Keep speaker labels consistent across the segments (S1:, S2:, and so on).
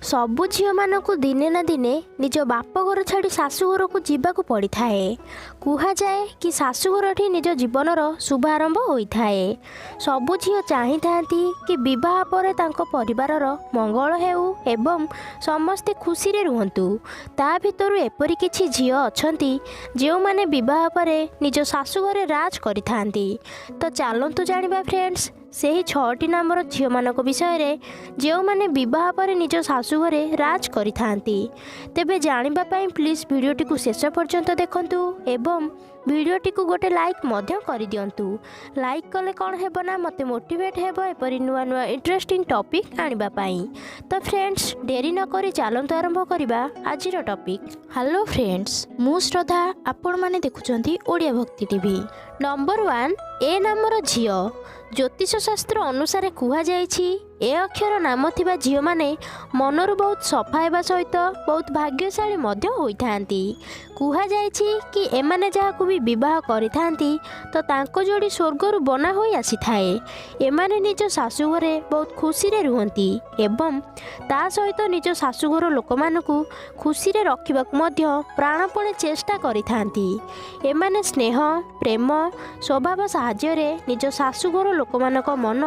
S1: सबु झील मानक दिने ना दिने निज बापघर छाड़ी शाशुघर को जीवाक पड़ी थाए। कुहाଯାଏ कि शाशुघर ठी निज जीवनर शुभारंभ होता है। सबु झील चाही थांती कि विवाह पर तांको परिवारर मंगल हेउ एवं समस्ते खुशी रे रुहंतु। ता भितरु एपरि किछि झील अछंती जेउ माने विवाह पर निज शाशुघर राज करिथांती। तो चलंतु जानिबा फ्रेंड्स ସେହି 6ଟି नामर झील मानक विषय रे जो माने विवाह पर निज शाशुघरे राज करिथांती। तेबे जानिबा पई प्लीज वीडियोटी को शेष पर्यंत देखंतु एवं वीडियोटी को गोटे लाइक मध्य करि दियंतु। लाइक कले कौन हेबो ना मते मोटिवेट हेबो एपरि नुआ नुआ इंटरेस्टिंग टॉपिक आनिबा पई। तो फ्रेंड्स डेरी न करी चलंतु आरंभ करिबा आजिर टॉपिक। हेलो फ्रेंड्स मु श्रद्धा आपण माने देखुचंती ओडिया भक्ति टीवी। नंबर 1 ए नामर झील ज्योतिष शास्त्र अनुसार कुहाଯାଇଛି ए अक्षर नाम थिबा झील माने मनरु बहुत सफा हेबा सहित बहुत भाग्यशाली मध्य होइथांती। कुहाଯାଇଛି कि एमाने जाहाकु भी विवाह करिथांती तो तांको जोड़ी स्वर्गरु बना होई आसीथाए। एमाने निज शाशुघरे बहुत खुशी रे रुहंती एवं ता सहित निज शाशुघर लोकमानकु खुशी रे रखिबाकु मध्य प्राणपणे चेष्टा करिथांती। एमाने स्नेह प्रेम स्वभाव साहाय्य रे निज शाशुघर लोकमानक मन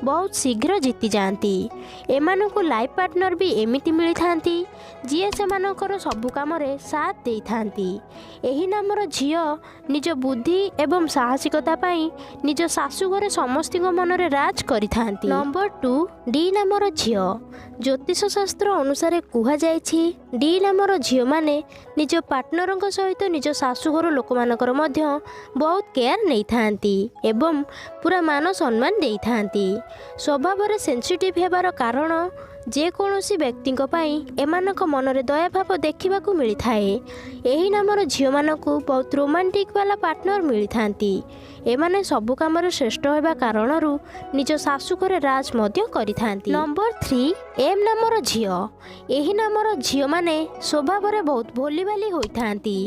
S1: बहुत शीघ्र जीति जाती। एमानकु लाइफ पार्टनर भी एमिति मिली थांती जिए सेमानकर सबु काम रे साथ देई थांती। एही नामर झील निज बुद्धि एवं साहसिकता पाई निज शाशुघरे समस्तिक मन रे राज करिथांती। नंबर 2 डी नामर झील ज्योतिष शास्त्र अनुसार कुहाଯାଇଛି डी नामर झील माने निज पार्टनरक सहित निज शाशुघर लोकमानकर मध्य बहुत केयर नहीं थांती एवं पूरा मान सम्मान देई थांती। स्वभाव रे सेंसिटिव हेबार कारण जेकोसी व्यक्ति एमानक मनरे दया भाव देखा मिली थाए। एही नामर झील मानकु बहुत रोमांटिक वाला पार्टनर मिली थांती। एमाने सबु काम श्रेष्ठ होगा कारणरू निज शाशुघरे राज मध्य करिथांती। नंबर 3 एम नामर झील एही नामर झील माने स्वभाव रे बहुत भोली भाली होइथांती।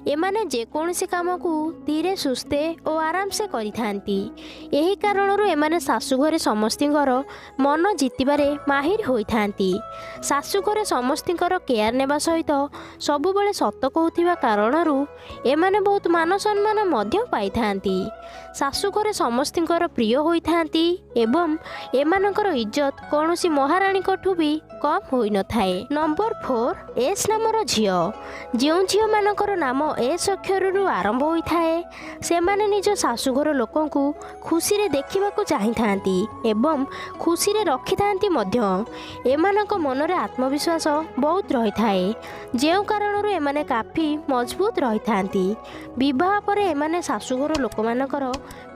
S1: एमाने जेकोसी काम को धीरे सुस्ते और आराम से करिथांती। एही कारणरू एमाने शाशुघरे समस्तिंकर मन जीतिबारे माहिर होइथांती। शाशुघरे समस्तिंकर केयर नेबा सहित सबुबले सत कहूथिबा कारणरू एमाने बहुत मान सम्मान मध्य पाइथांती। शाशुघरे समस्तिंकर प्रिय होइथांती एवं एमानकर इज्जत कौनसी महारानी कठू भी कम होई न थाए। नंबर 4 एस नामर झील जो झील मानकर नाम एस अक्षररू आरंभ होई थाए से माने निज शाशुघर लोकंकु खुशी रे देखिबाकू चाहिथांती एवं खुशी रे रखिथांती मध्य। एमानक मन रे आत्मविश्वास बहुत रही थाए जेउ कारणरू एमाने काफी मजबूत रही थांती। विवाह पर एमाने शाशुघर लोकमानकर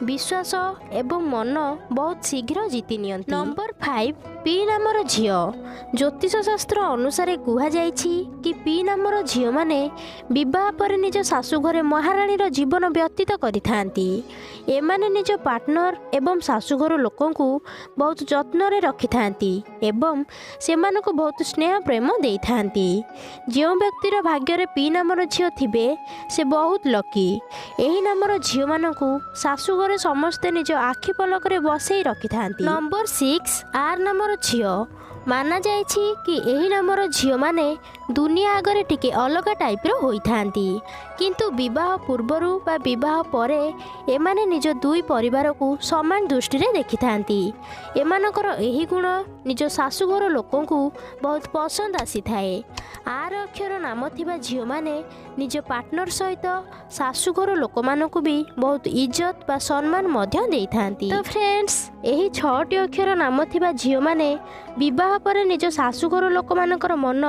S1: विश्वास एवं मन बहुत शीघ्र जीति नियंती। नंबर 5 पी नामर झील ज्योतिष शास्त्र अनुसार कुहाଯାଇଛି कि पी नामर झील माने विवाह पर निज शाशुघरे महारानीर जीवन व्यतीत करिथांती। एमाने निज पार्टनर एवं शाशुघर लोकंकु बहुत जत्न रे रखिथांती एवं सेमानकु बहुत स्नेह प्रेम देइथांती। जो व्यक्तिर भाग्य रे पी नामर झील थिबे से बहुत लकी। एही नामर झील मानकु शाशुघरे समस्ते निज आखि पलक रे बसई रखिथांती। नंबर 6 आर नामर झील माना जायछि कि एही नामर झील माने दुनिया आगरे टिके अलग टाइप रो होइथांती किंतु विवाह पूर्वरु बा विवाह परे एमाने निज दुई परिवार को समान दृष्टि रे देखिथांती। एमानकर एही गुण निज शाशुघर लोकंकु बहुत पसंद आसी थाए। आर अक्षर नाम थिबा झील माने निज पार्टनर सहित शाशुघर लोकमानकु भी बहुत इज्जत बा सम्मान मध्य देइथांती। तो फ्रेंड्स एही 6टी अक्षर नाम थिबा झील माने विवाह पर निज शाशुघर लोकमानकर मन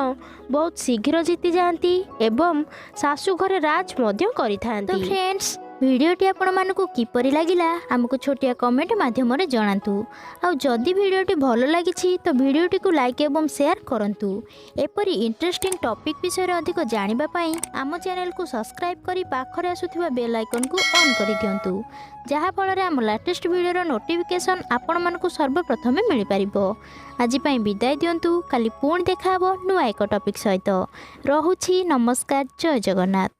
S1: बहुत शीघ्र जीति जाती एवं शाशुघरे राज मध्य करिथांती। तो फ्रेंड्स वीडियोटी आपण मानकु किपरि लागिला हमकु छोटिया कमेंट माध्यम रे जणांतु। आ जदि वीडियोटी भलो लागिछि तो वीडियोटी को लाइक एवं शेयर करंतु। एपरि इंटरेस्टिंग टॉपिक विषय रे अधिक जानिबा पई आम चैनल को सब्सक्राइब करी पाखरे आसुथिबा बेल आइकन को ऑन करि दियंतु जहा फल रे हम लेटेस्ट वीडियो नोटिफिकेशन आपण मानकु सर्वप्रथमे मिलि परिबो। आज पई विदाय दियंतु काली पुणी देखाबो नुआ एक टॉपिक सहित। रहुछि नमस्कार जय जगन्नाथ।